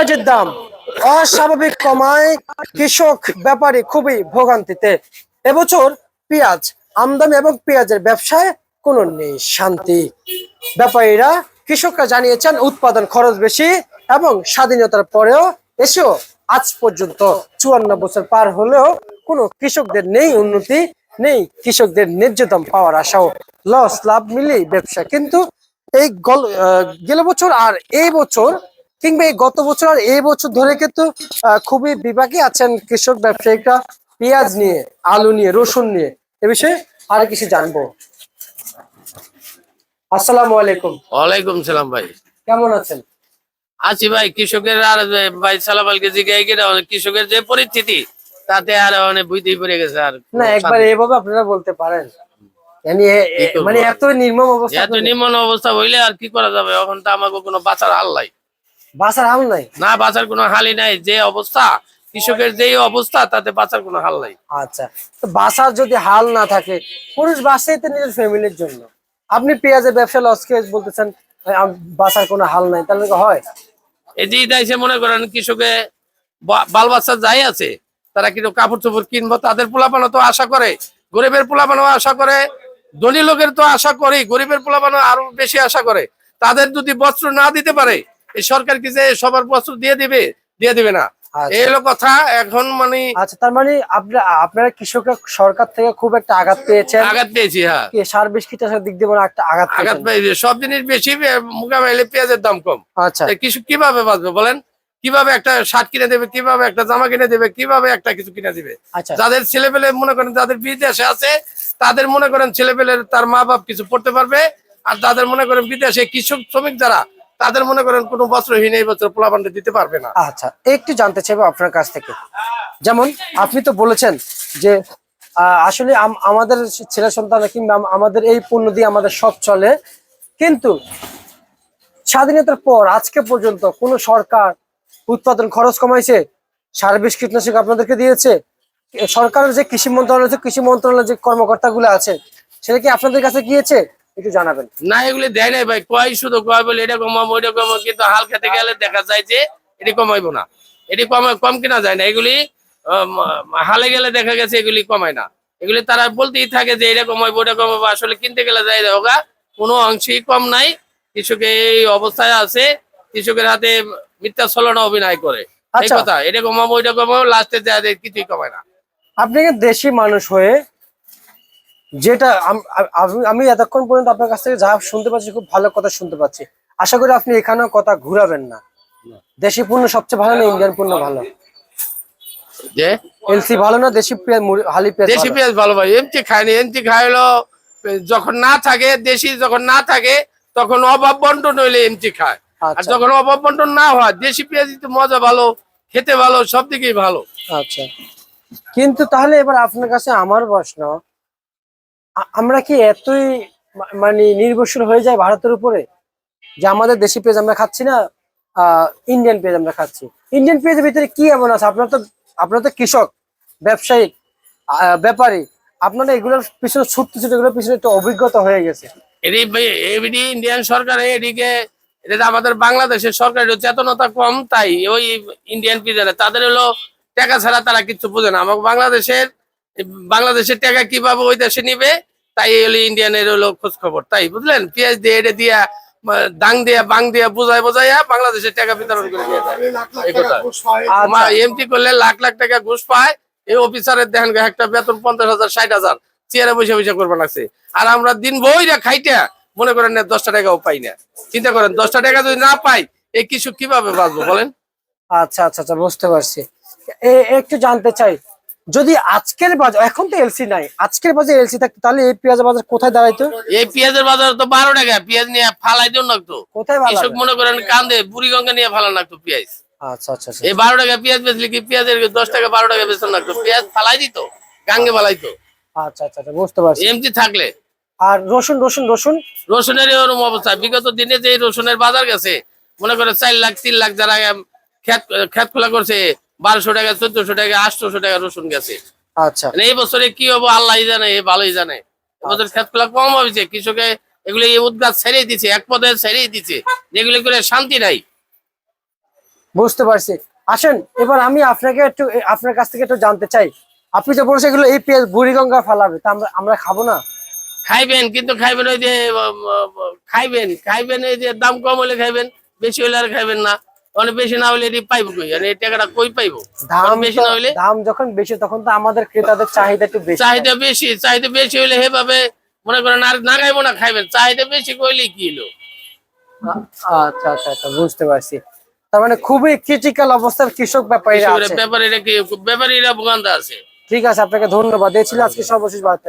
পেঁয়াজের দাম অস্বাভাবিক কমায় কৃষক ব্যাপারী খুবই ভোগান্তিতে। এবছর পেঁয়াজ আমদানি এবং পেঁয়াজের ব্যবসায় কোনো নেই শান্তি। ব্যাপারীরা কৃষকরা জানিয়েছেন উৎপাদন খরচ বেশি এবং স্বাধীনতার পরেও এসেও আজ পর্যন্ত 54 বছর পার হলেও কোনো কৃষকদের নেই উন্নতি, নেই কৃষকদের ন্যায্য দাম পাওয়ার আশাও। লস লাভ মিলেই ব্যবসা। কিন্তু এই গেল বছর আর এই বছর কিংবা এই গত বছর আর এই বছর ধরে কিন্তু খুবই বিপাকে আছেন কৃষক ব্যবসায়িকরা পেঁয়াজ নিয়ে, আলু নিয়ে, রসুন নিয়ে। এ বিষয়ে আর কিছু জানবো। আসসালামু আলাইকুম। ওয়ালাইকুম সালাম ভাই, কেমন আছেন? আছি ভাই। কৃষকের আর ভাই সালামালকে জিজ্ঞাসা করে কৃষকের যে পরিস্থিতি তাতে আর অনেক বুঝতেই পড়ে গেছে। আর না একবার এইভাবে আপনারা বলতে পারেন, মানে এত নির্মম অবস্থা, এত নিম্ন অবস্থা হইলে আর কি করা যাবে? এখন তো আমাকে কোনো বাঁচার হাল নাই। বাঁচার হাল নাই? না, বাঁচার কোনো হালই নাই। যে অবস্থা কৃষকের যেই অবস্থা তাতে বাঁচার কোনো হাল নাই। আচ্ছা, তো বাঁচার যদি হাল না থাকে, পুরুষ বাঁচে তো নিজের ফ্যামিলির জন্য। আপনি পেঁয়াজের ব্যবসা লস খেয়ে বলতেছেন বাঁচার কোনো হাল নাই, তাহলে হয়? এই যে ইদাইছে মনে করেন কৃষকে বাল বাচ্চা যাই আছে, তারা কিন্তু কাপড় চোপড় কিনবো, তাদের পোলাপানো তো আশা করে, গরিবের পোলাপানো আশা করে, ধনী লোকের তো আশা করে, গরিবের পোলাপানো আরো বেশি আশা করে। তাদের যদি বস্ত্র না দিতে পারে, এই সরকার কি যে সবার বস্ত্র দিয়ে দিবে না? এই হলো কথা এখন। মানে আচ্ছা, তার মানে আপনারা কৃষকরা সরকার থেকে খুব একটা আঘাত পেয়েছেন? আঘাত পেয়েছি, হ্যাঁ। সার বিষ কীটনাশকের দিক দিয়ে একটা আঘাত পেয়েছি। সব জিনিস বেশি মোকাবেলে পেঁয়াজের দাম কম। আচ্ছা, কৃষক কিভাবে বাঁচবে বলেন? কিভাবে একটা শার্ট কিনে দেবে, কিভাবে একটা জামা কিনে দেবে, কিভাবে একটা কিছু কিনে দিবে? আচ্ছা, যাদের ছেলেপেলে মনে করেন যাদের বিদেশে আছে, তাদের মনে করেন ছেলেপেলের তার মা বাপ কিছু পড়তে পারবে। আর যাদের মনে করেন বিদেশে কৃষক শ্রমিক যারা, তাদের মনে করেন কোনো বস্ত্রহীন এই বছর পোলাপান্ডে দিতে পারবে না। আচ্ছা, একটু জানতে চাইবো আপনার কাছ থেকে। যেমন আপনি তো বলেছেন যে আসলে আমাদের ছেলে সন্তান কিংবা আমাদের এই পণ্য দিয়ে আমাদের সব চলে, কিন্তু স্বাধীনতার পর আজকে পর্যন্ত কোন সরকার উৎপাদন খরচ কমাইছে? সার বিষ কীটনাশক আপনাদেরকে দিয়েছে? সরকারের যে কৃষি মন্ত্রণালয়ের যে কর্মকর্তাগুলো আছে, সেটা কি আপনাদের কাছে গিয়েছে? একটু জানাবেন। না, এগুলি দেয় নাই ভাই। কয় শুধু কয় বলে এটা কমাবো, ওইটা কমাবো, কিন্তু হাল খেতে গেলে দেখা যায় যে এটি কমাইবো না, এটি কম কিনা যায় না। এগুলি হালে গেলে দেখা গেছে এগুলি কমায় না। এগুলি তারা বলতেই থাকে যে এটা কমাইবো, ওটা কমাবো, আসলে কিনতে গেলে যাই হোগা কোনো অংশেই কম নাই। কৃষকের এই অবস্থায় আছে, কৃষকের হাতে মিথ্যা ছলনা অভিনয় করে। এই কথা, এটা কমাবো, ওইটা কমাবো, লাস্টে যায় কিছুই কমায় না। আপনি দেশি মানুষ হয়ে যেটা আমি এতক্ষণ পর্যন্ত আপনার কাছ থেকে যা শুনতে পাচ্ছি, খুব ভালো কথা শুনতে পাচ্ছি। আশা করি আপনি এখানেও কথা ঘুরাবেন না। দেশি পণ্য সবচেয়ে ভালো না ইন্ডিয়ান পণ্য ভালো? যে এলসি ভালো না দেশি হালি পেঁয়াজ? দেশি পেঁয়াজ ভালো ভাই। এমটি খায়নি, এমটি খাইলো যখন না থাকে, দেশি যখন না থাকে তখন অভাব বন্টন হইলে এমটি খায়। আর যখন অভাব বন্টন না হয়, দেশি পেঁয়াজ তো মজা ভালো, খেতে ভালো, সব দিকেই ভালো। আচ্ছা, কিন্তু তাহলে এবার আপনার কাছে আমার প্রশ্ন, আমরা কি এতই মানে নির্ভরশীল হয়ে যায় ভারতের উপরে যে আমাদের দেশি পেঁয়াজ আমরা খাচ্ছি না, ইন্ডিয়ান পেঁয়াজ আমরা খাচ্ছি? ইন্ডিয়ান পেঁয়াজের ভিতরে কি এমন আছে? আপনারা তো কৃষক, ব্যবসায়িক, ব্যাপারী, আপনারা এগুলোর পিছনে ছুটতে এগুলোর পিছনে একটু অভিজ্ঞতা হয়ে গেছে। ইন্ডিয়ান সরকার এদিকে, এটা আমাদের বাংলাদেশের সরকারের চেতনতা কম, তাই ওই ইন্ডিয়ান পেঁয়াজ তাদের হলো টাকা ছাড়া তারা কিছু বোঝে না। আমাকে বাংলাদেশের টাকা কিভাবে ওই দেশে নিবে, তাই হলো ইন্ডিয়ানের হলো খোঁজ খবর। তাই বুঝলেন, পেঁয়াজ দিয়ে এটা দিয়া দাং দিয়া বাং দিয়া বোঝাইয়া বাংলাদেশের টাকা বিতরণ করে দিয়ে যায়। এই কথা এমটি করলে লাখ লাখ টাকা ঘুষ পায়। এই অফিসারের দেখেন একটা বেতন 50,000 60,000 চেয়ারে বসে করবা লাগছে। আর আমরা দিন বইরা খাইটা মনে করেন 10টা টাকাও পাই না। চিন্তা করেন, 10টা টাকা যদি না পাই, এই কিছু কিভাবে বাঁচবো বলেন? আচ্ছা আচ্ছা আচ্ছা, বুঝতে পারছি। একটু জানতে চাই, যদি আজকের বাজার, এখন তো এলসি নাই, আজকের বাজার এলসি থাকতো, তাহলে এই পেঁয়াজের বাজার কোথায় দাঁড়াইতো? এই পেঁয়াজের বাজার তো 12 টাকা। পেঁয়াজ নিয়ে ফালাই দিও লাগতো। কোথায় কৃষক মনে করেন কান্দে, বুড়িগঙ্গা নিয়ে ফালান লাগতো পেঁয়াজ। আচ্ছা আচ্ছা, এই 12 টাকা পেঁয়াজ বেচলে কি পেঁয়াজের 10 টাকা 12 টাকা বেচন লাগতো? পেঁয়াজ ফালাই দিত, গাঙ্গে ফালাইতো। আচ্ছা আচ্ছা, বুঝতে পারছি। এমটি থাকলে। আর রসুনের এরকম অবস্থা। বিগত দিনে যে রসুনের বাজার গেছে মনে করে 4 লাখ 3 লাখ, যারা খেত খোলা করছে 1200 টাকা 1400 টাকা 800 টাকা রসুন গেছে। আচ্ছা, এই বছরে কি হবো আল্লাহ জানে, ভালোই জানে। এবছর খেত খোলা কম হয়েছে, কৃষকে এগুলো উদ্গাছ ছেড়েই দিচ্ছে, এক পদে ছেড়েই দিচ্ছে, যেগুলি করে শান্তি নাই। বুঝতে পারছি। আসেন এবার আমি আপনাকে একটু আপনার কাছ থেকে একটু জানতে চাই, আপনি যে বলছেন এগুলো এই পেঁয়াজ বুড়িগঙ্গা ফেলাবে, তা আমরা আমরা খাবো না? খাইবেন, কিন্তু খাইবেন ওই যে খাইবেন খাইবেন এই যে দাম কম হলে খাইবেন, বেশি হলে আর খাইবেন না। অনেক বেশি না হলে এটি পাইবো কই, আর এই টাকাটা কই পাইবো? দাম বেশি তো, না হইলে দাম যখন বেশি তখন তো আমাদের ক্রেতাদের চাহিদা একটু বেশি। চাহিদা বেশি হইলে সেভাবে মনে করেন আর না খাইবো না, খাইবেন। চাহিদা বেশি কইলে কি হলো? আচ্ছা আচ্ছা আচ্ছা, বুঝতে পারছি। তার মানে খুবই ক্রিটিক্যাল অবস্থার কৃষক ব্যাপারীরা আছে। ব্যাপারীরা কি ব্যাপারীরা ভোগান্তা আছে। ঠিক আছে, আপনাকে ধন্যবাদ। এই ছিল আজকে সর্বশেষ বার্তা।